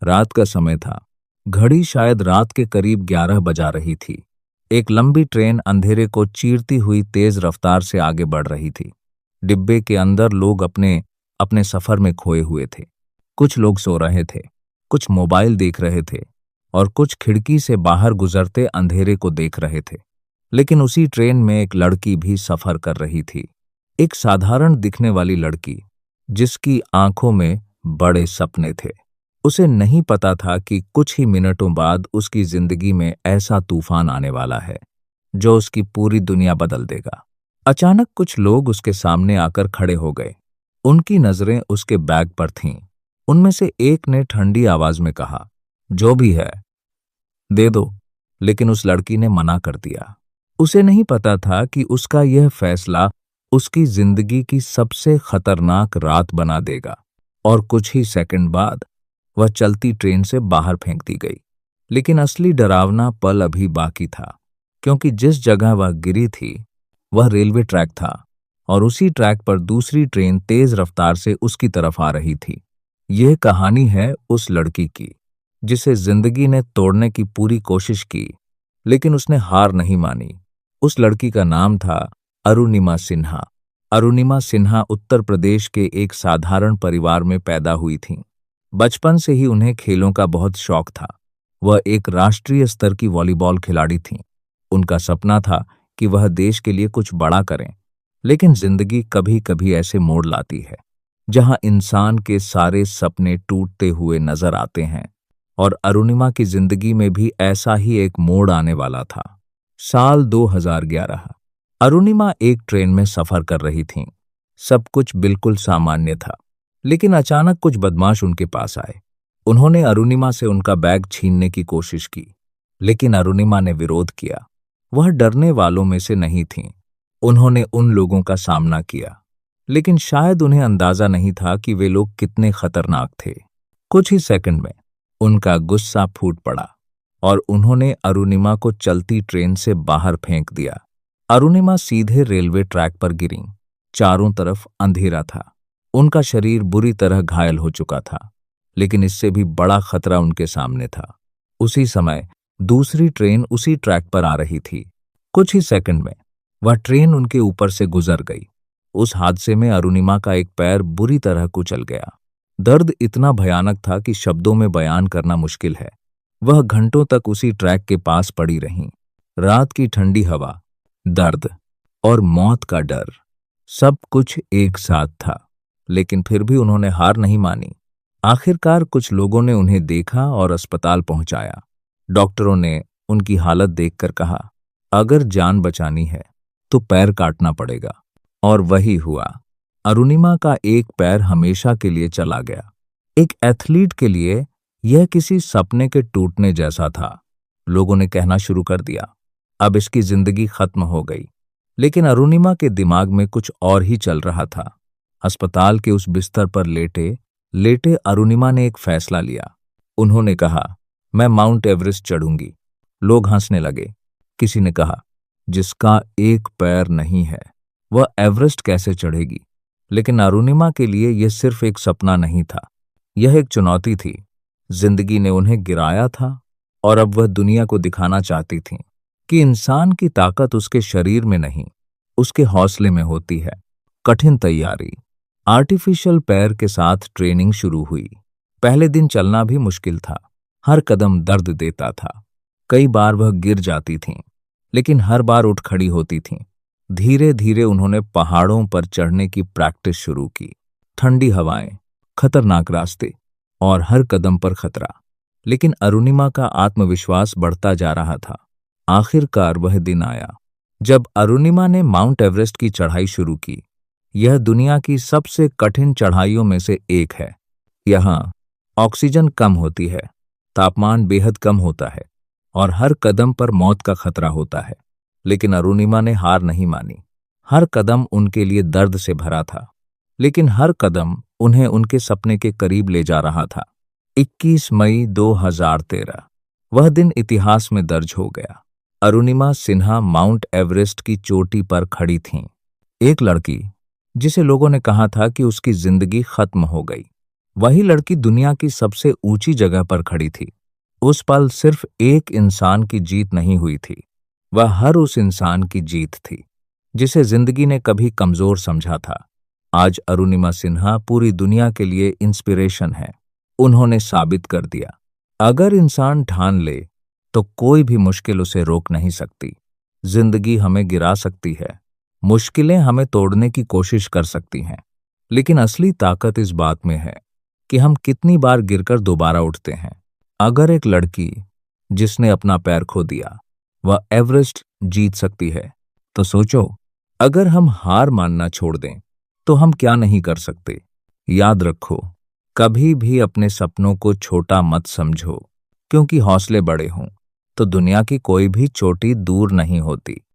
रात का समय था। घड़ी शायद रात के करीब 11 बजा रही थी। एक लंबी ट्रेन अंधेरे को चीरती हुई तेज रफ्तार से आगे बढ़ रही थी। डिब्बे के अंदर लोग अपने अपने सफर में खोए हुए थे। कुछ लोग सो रहे थे, कुछ मोबाइल देख रहे थे और कुछ खिड़की से बाहर गुजरते अंधेरे को देख रहे थे। लेकिन उसी ट्रेन में एक लड़की भी सफर कर रही थी। एक साधारण दिखने वाली लड़की, जिसकी आंखों में बड़े सपने थे। उसे नहीं पता था कि कुछ ही मिनटों बाद उसकी जिंदगी में ऐसा तूफान आने वाला है जो उसकी पूरी दुनिया बदल देगा। अचानक कुछ लोग उसके सामने आकर खड़े हो गए। उनकी नजरें उसके बैग पर थीं। उनमें से एक ने ठंडी आवाज में कहा, जो भी है दे दो। लेकिन उस लड़की ने मना कर दिया। उसे नहीं पता था कि उसका यह फैसला उसकी जिंदगी की सबसे खतरनाक रात बना देगा। और कुछ ही सेकंड बाद वह चलती ट्रेन से बाहर फेंक दी गई। लेकिन असली डरावना पल अभी बाकी था, क्योंकि जिस जगह वह गिरी थी वह रेलवे ट्रैक था और उसी ट्रैक पर दूसरी ट्रेन तेज रफ्तार से उसकी तरफ आ रही थी। यह कहानी है उस लड़की की जिसे जिंदगी ने तोड़ने की पूरी कोशिश की, लेकिन उसने हार नहीं मानी। उस लड़की का नाम था अरुणिमा सिन्हा। अरुणिमा सिन्हा उत्तर प्रदेश के एक साधारण परिवार में पैदा हुई थीं। बचपन से ही उन्हें खेलों का बहुत शौक था। वह एक राष्ट्रीय स्तर की वॉलीबॉल खिलाड़ी थीं। उनका सपना था कि वह देश के लिए कुछ बड़ा करें, लेकिन जिंदगी कभी कभी ऐसे मोड़ लाती है जहां इंसान के सारे सपने टूटते हुए नजर आते हैं। और अरुणिमा की जिंदगी में भी ऐसा ही एक मोड़ आने वाला था। साल 2011। अरुणिमा एक ट्रेन में सफर कर रही थीं। सब कुछ बिल्कुल सामान्य था, लेकिन अचानक कुछ बदमाश उनके पास आए। उन्होंने अरुणिमा से उनका बैग छीनने की कोशिश की, लेकिन अरुणिमा ने विरोध किया। वह डरने वालों में से नहीं थीं। उन्होंने उन लोगों का सामना किया, लेकिन शायद उन्हें अंदाजा नहीं था कि वे लोग कितने खतरनाक थे। कुछ ही सेकंड में उनका गुस्सा फूट पड़ा और उन्होंने अरुणिमा को चलती ट्रेन से बाहर फेंक दिया। अरुणिमा सीधे रेलवे ट्रैक पर गिरीं। चारों तरफ अंधेरा था। उनका शरीर बुरी तरह घायल हो चुका था, लेकिन इससे भी बड़ा खतरा उनके सामने था। उसी समय दूसरी ट्रेन उसी ट्रैक पर आ रही थी। कुछ ही सेकंड में वह ट्रेन उनके ऊपर से गुजर गई। उस हादसे में अरुणिमा का एक पैर बुरी तरह कुचल गया। दर्द इतना भयानक था कि शब्दों में बयान करना मुश्किल है। वह घंटों तक उसी ट्रैक के पास पड़ी रहीं। रात की ठंडी हवा, दर्द और मौत का डर, सब कुछ एक साथ था। लेकिन फिर भी उन्होंने हार नहीं मानी। आखिरकार कुछ लोगों ने उन्हें देखा और अस्पताल पहुंचाया। डॉक्टरों ने उनकी हालत देखकर कहा, अगर जान बचानी है तो पैर काटना पड़ेगा। और वही हुआ। अरुणिमा का एक पैर हमेशा के लिए चला गया। एक एथलीट के लिए यह किसी सपने के टूटने जैसा था। लोगों ने कहना शुरू कर दिया, अब इसकी जिंदगी खत्म हो गई। लेकिन अरुणिमा के दिमाग में कुछ और ही चल रहा था। अस्पताल के उस बिस्तर पर लेटे लेटे अरुणिमा ने एक फैसला लिया। उन्होंने कहा, मैं माउंट एवरेस्ट चढ़ूंगी। लोग हंसने लगे। किसी ने कहा, जिसका एक पैर नहीं है वह एवरेस्ट कैसे चढ़ेगी? लेकिन अरुणिमा के लिए यह सिर्फ एक सपना नहीं था, यह एक चुनौती थी। जिंदगी ने उन्हें गिराया था और अब वह दुनिया को दिखाना चाहती थीं कि इंसान की ताकत उसके शरीर में नहीं, उसके हौसले में होती है। कठिन तैयारी। आर्टिफिशियल पैर के साथ ट्रेनिंग शुरू हुई। पहले दिन चलना भी मुश्किल था। हर कदम दर्द देता था। कई बार वह गिर जाती थीं, लेकिन हर बार उठ खड़ी होती थीं। धीरे धीरे उन्होंने पहाड़ों पर चढ़ने की प्रैक्टिस शुरू की। ठंडी हवाएं, खतरनाक रास्ते और हर कदम पर खतरा। लेकिन अरुणिमा का आत्मविश्वास बढ़ता जा रहा था। आखिरकार वह दिन आया जब अरुणिमा ने माउंट एवरेस्ट की चढ़ाई शुरू की। यह दुनिया की सबसे कठिन चढ़ाइयों में से एक है। यहाँ ऑक्सीजन कम होती है, तापमान बेहद कम होता है और हर कदम पर मौत का खतरा होता है। लेकिन अरुणिमा ने हार नहीं मानी। हर कदम उनके लिए दर्द से भरा था, लेकिन हर कदम उन्हें उनके सपने के करीब ले जा रहा था। 21 मई 2013 वह दिन इतिहास में दर्ज हो गया। अरुणिमा सिन्हा माउंट एवरेस्ट की चोटी पर खड़ी थीं। एक लड़की जिसे लोगों ने कहा था कि उसकी जिंदगी खत्म हो गई, वही लड़की दुनिया की सबसे ऊंची जगह पर खड़ी थी। उस पल सिर्फ एक इंसान की जीत नहीं हुई थी, वह हर उस इंसान की जीत थी जिसे जिंदगी ने कभी कमजोर समझा था। आज अरुणिमा सिन्हा पूरी दुनिया के लिए इंस्पिरेशन है। उन्होंने साबित कर दिया, अगर इंसान ठान ले तो कोई भी मुश्किल उसे रोक नहीं सकती। जिंदगी हमें गिरा सकती है, मुश्किलें हमें तोड़ने की कोशिश कर सकती हैं, लेकिन असली ताकत इस बात में है कि हम कितनी बार गिरकर दोबारा उठते हैं। अगर एक लड़की जिसने अपना पैर खो दिया वह एवरेस्ट जीत सकती है, तो सोचो अगर हम हार मानना छोड़ दें तो हम क्या नहीं कर सकते। याद रखो, कभी भी अपने सपनों को छोटा मत समझो, क्योंकि हौसले बड़े हों तो दुनिया की कोई भी चोटी दूर नहीं होती।